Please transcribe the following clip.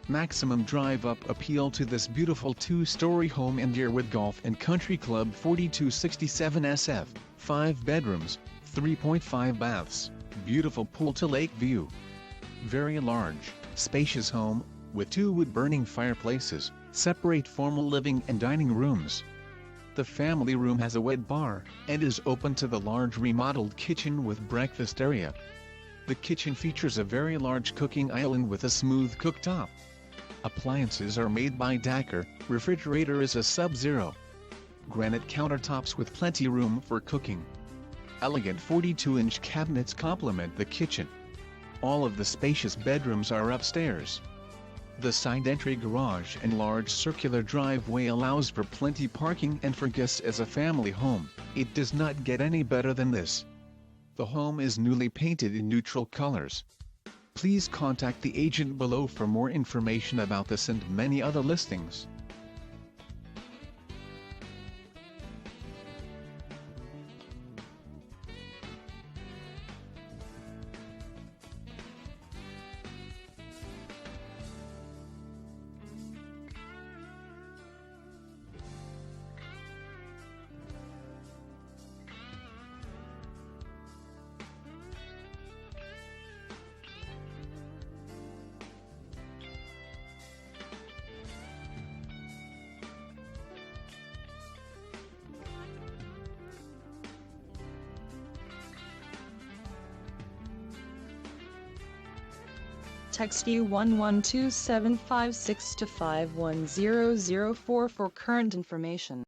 Maximum drive-up appeal to this beautiful two-story home in Deerwood Golf and Country Club 4267 SF, 5 bedrooms, 3.5 baths, beautiful pool-to-lake view. Very large, spacious home, with 2 wood-burning fireplaces, separate formal living and dining rooms. The family room has a wet bar, and is open to the large remodeled kitchen with breakfast area. The kitchen features a very large cooking island with a smooth cooktop. Appliances are made by Dacor, refrigerator is a Sub-Zero. Granite countertops with plenty room for cooking. Elegant 42-inch cabinets complement the kitchen. All of the spacious bedrooms are upstairs. The side entry garage and large circular driveway allows for plenty parking, and for guests as a family home, it does not get any better than this. The home is newly painted in neutral colors. Please contact the agent below for more information about this and many other listings. Text U112756 to 51004 for current information.